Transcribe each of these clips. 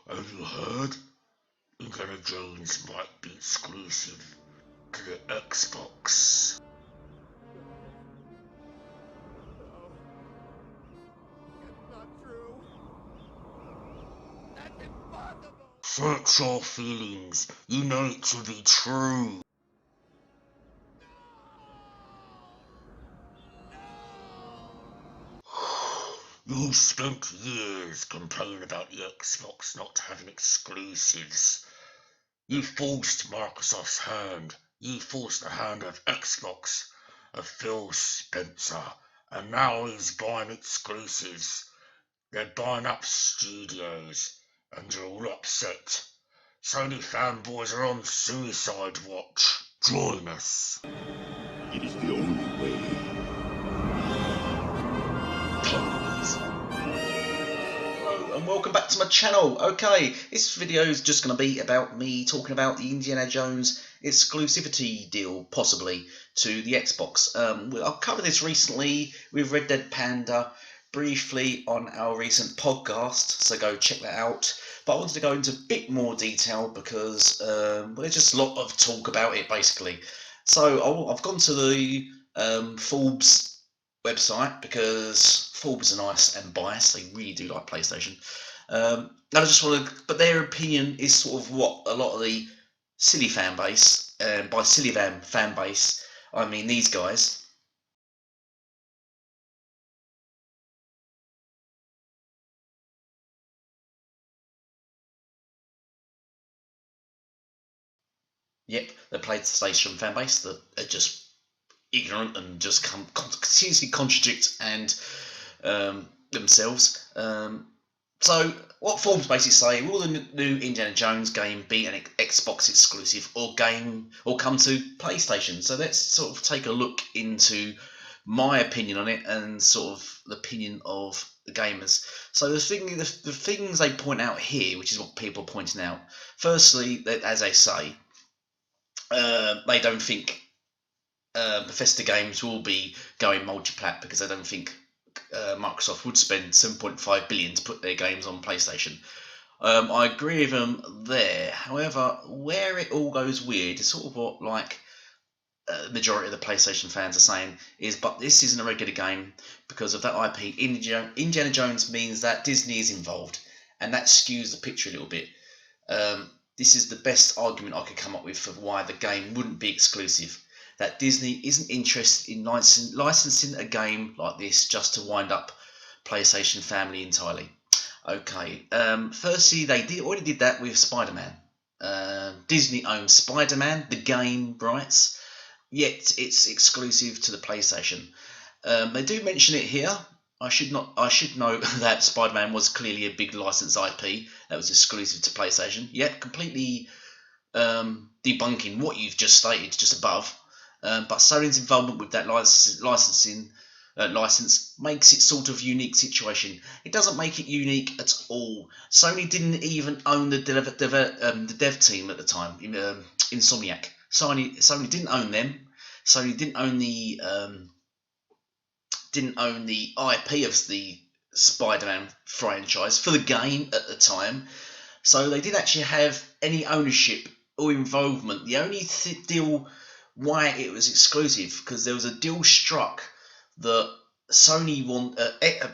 Have you heard? Indiana Jones might be exclusive to the Xbox. It's not true. That's impossible. Search your feelings. You know it to be true. You spent years complaining about the Xbox not having exclusives. You forced Microsoft's hand. You forced the hand of Xbox, of Phil Spencer, and now he's buying exclusives. They're buying up studios, and you're all upset. Sony fanboys are on suicide watch. Join us. It is the only way. Hello and welcome back to my channel. Okay, this video is just going to be about me talking about the Indiana Jones exclusivity deal, possibly, to the Xbox. I've covered this recently with Red Dead Panda, briefly on our recent podcast, so go check that out. But I wanted to go into a bit more detail because there's just a lot of talk about it, basically. So I've gone to the Forbes website because Forbes are nice and biased. They really do like PlayStation. And I just want to, but their opinion is sort of what a lot of the silly fan base, and by silly fan base, I mean these guys. Yep, the PlayStation fan base that are just ignorant and just continuously contradict and themselves. So what Forbes basically say: will the new Indiana Jones game be an Xbox exclusive or come to PlayStation? So let's sort of take a look into my opinion on it and sort of the opinion of the gamers. So the things they point out here, which is what people are pointing out. Firstly, that as they say, they don't think Bethesda games will be going multi-plat because they don't think Microsoft would spend 7.5 billion to put their games on PlayStation. I agree with them there. However, where it all goes weird is sort of what the majority of the PlayStation fans are saying is, but this isn't a regular game because of that IP. Indiana Jones means that Disney is involved, and that skews the picture a little bit. This is the best argument I could come up with for why the game wouldn't be exclusive. That Disney isn't interested in licensing a game like this just to wind up PlayStation family entirely. Okay, firstly, they already did that with Spider-Man. Disney owns Spider-Man, the game rights, yet it's exclusive to the PlayStation. They do mention it here. I should note that Spider-Man was clearly a big licensed IP that was exclusive to PlayStation. Yep, completely debunking what you've just stated just above. But Sony's involvement with that license makes it sort of unique situation. It doesn't make it unique at all. Sony didn't even own the dev team at the time, Insomniac. Sony didn't own them. Sony didn't own the IP of the Spider-Man franchise for the game at the time. So they didn't actually have any ownership or involvement. The only deal why it was exclusive, because there was a deal struck that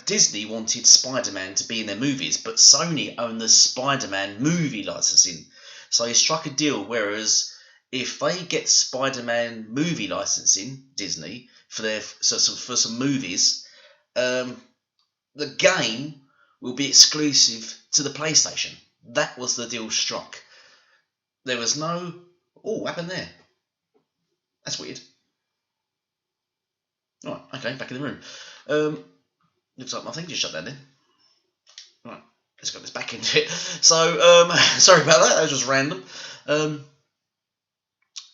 Disney wanted Spider-Man to be in their movies, but Sony owned the Spider-Man movie licensing. So they struck a deal, whereas if they get Spider-Man movie licensing, Disney, for some movies, the game will be exclusive to the PlayStation. That was the deal struck. There was no... Oh, what happened there? That's weird. Right, okay, back in the room. Looks like my thing just shut down then. Right, let's get this back into it. So, sorry about that, that was just random.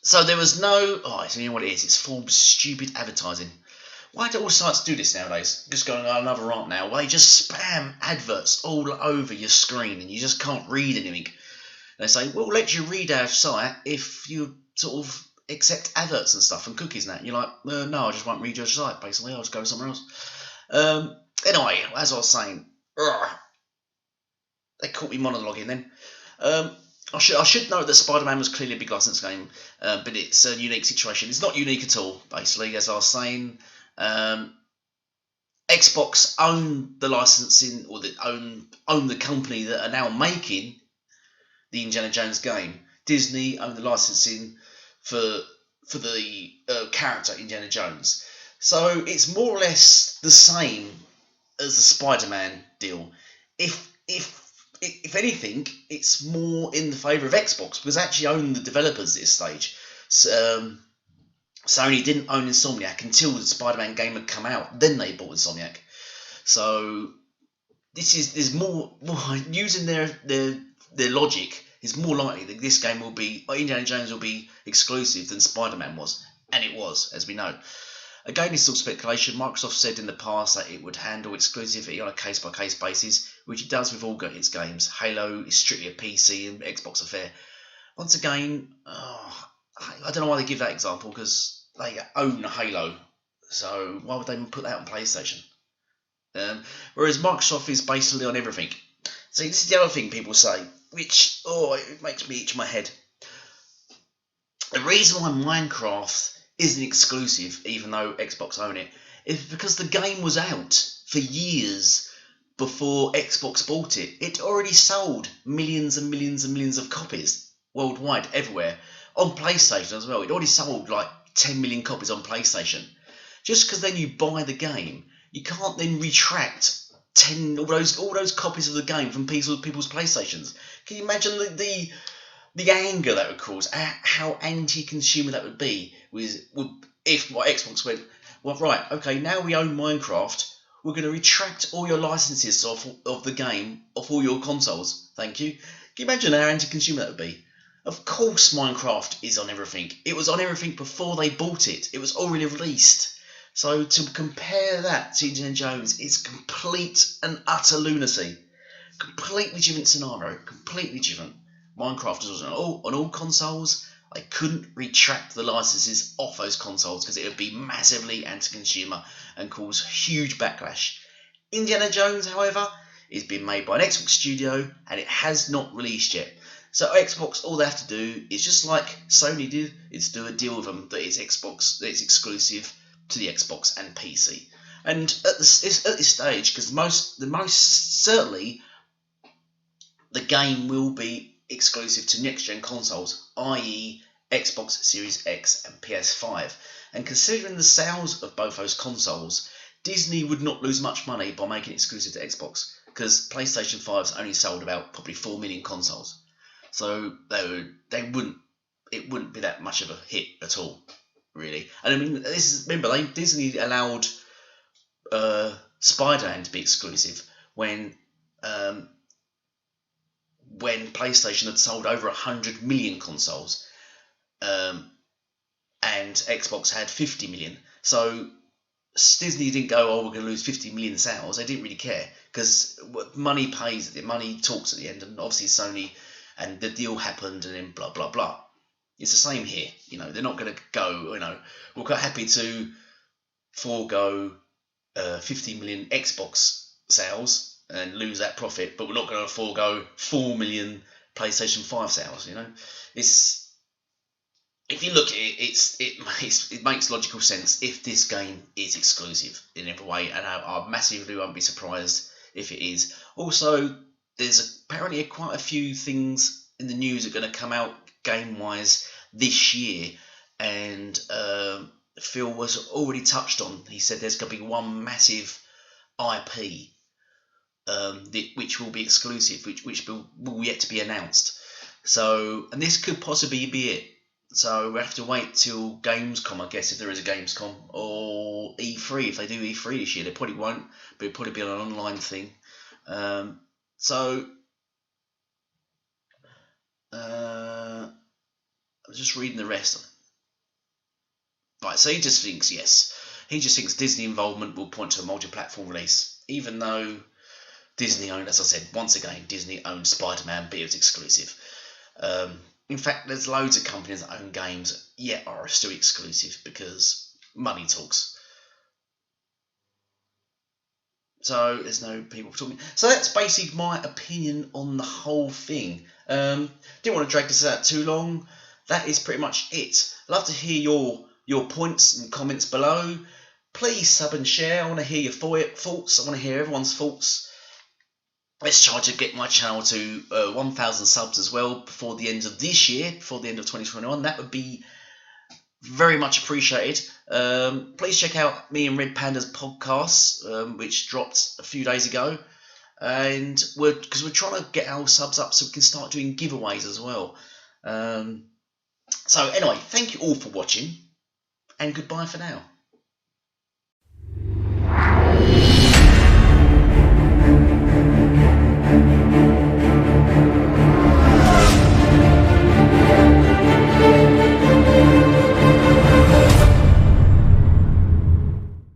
So there was no... Oh, you know what it is? It's Forbes' stupid advertising. Why do all sites do this nowadays? Just going on another rant now. They just spam adverts all over your screen and you just can't read anything. They say, we'll let you read our site if you sort of accept adverts and stuff and cookies and that. And you're like, no, I just won't read your site, basically. I'll just go somewhere else. Anyway, as I was saying, they caught me monologuing then. I should note that Spider-Man was clearly a big license game, but it's a unique situation. It's not unique at all, basically, as I was saying. Xbox own the licensing, or own the company that are now making the Indiana Jones game. Disney own the licensing for the character Indiana Jones. So it's more or less the same as the Spider-Man deal. If anything, it's more in the favour of Xbox, because they actually own the developers at this stage. So, Sony didn't own Insomniac until the Spider-Man game had come out. Then they bought Insomniac. So there's more using their logic. It's more likely that this game will be, Indiana Jones will be exclusive than Spider-Man was, and it was, as we know. Again, it's still speculation. Microsoft said in the past that it would handle exclusivity on a case-by-case basis, which it does with all its games. Halo is strictly a PC and Xbox affair. Once again, I don't know why they give that example, because they own Halo, so why would they put that on PlayStation? Whereas Microsoft is basically on everything. See, this is the other thing people say, which, it makes me itch my head. The reason why Minecraft isn't exclusive, even though Xbox own it, is because the game was out for years before Xbox bought it. It already sold millions and millions and millions of copies worldwide, everywhere. On PlayStation as well. It already sold like 10 million copies on PlayStation. Just because then you buy the game, you can't then retract all those copies of the game from people's PlayStations. Can you imagine the anger that would cause? How anti-consumer that would be? If Xbox went, well, right, okay, now we own Minecraft, we're going to retract all your licenses of the game off all your consoles. Thank you. Can you imagine how anti-consumer that would be? Of course, Minecraft is on everything. It was on everything before they bought it. It was already released. So to compare that to Indiana Jones is complete and utter lunacy. Completely different scenario. Completely different. Minecraft was on all consoles. They couldn't retract the licenses off those consoles because it would be massively anti-consumer and cause huge backlash. Indiana Jones, however, is being made by an Xbox studio and it has not released yet. So Xbox, all they have to do is, just like Sony did, is do a deal with them that it's exclusive to the Xbox and PC. And at this stage, because the most certainly the game will be exclusive to next-gen consoles, i.e. Xbox Series X and PS5. And considering the sales of both those consoles, Disney would not lose much money by making it exclusive to Xbox, because PlayStation 5's only sold about probably 4 million consoles. So it wouldn't be that much of a hit at all, really. And I mean, remember, Disney allowed Spider-Man to be exclusive when PlayStation had sold over 100 million consoles, and Xbox had 50 million. So Disney didn't go, we're going to lose 50 million sales. They didn't really care, because money pays, money talks at the end, and obviously Sony, and the deal happened, and then blah blah blah. It's the same here. They're not going to go, we're quite happy to forego 50 million Xbox sales and lose that profit, but we're not going to forego 4 million PlayStation 5 sales. It's, if you look at it, it makes logical sense if this game is exclusive in every way, and I massively won't be surprised if it is. Also, there's apparently quite a few things in the news that are going to come out game-wise this year, and Phil was already touched on. He said there's going to be one massive IP which will be exclusive, which will yet to be announced. So, and this could possibly be it. So we have to wait till Gamescom, I guess, if there is a Gamescom, or E3. If they do E3 this year, they probably won't, but it'll probably be an online thing. So I was just reading the rest. Right, so he just thinks Disney involvement will point to a multi-platform release, even though Disney owned, as I said, once again, Disney owned Spider-Man, but it was exclusive. In fact, there's loads of companies that own games yet are still exclusive because money talks. So there's no people talking. So that's basically my opinion on the whole thing. Didn't want to drag this out too long. That is pretty much it. I'd love to hear your points and comments below. Please sub and share. I want to hear your thoughts. I want to hear everyone's thoughts. Let's try to get my channel to 1,000 subs as well before the end of this year, before the end of 2021. That would be very much appreciated. Please check out me and Red Panda's podcast, which dropped a few days ago, and because we're trying to get our subs up so we can start doing giveaways as well. So anyway, thank you all for watching, and goodbye for now.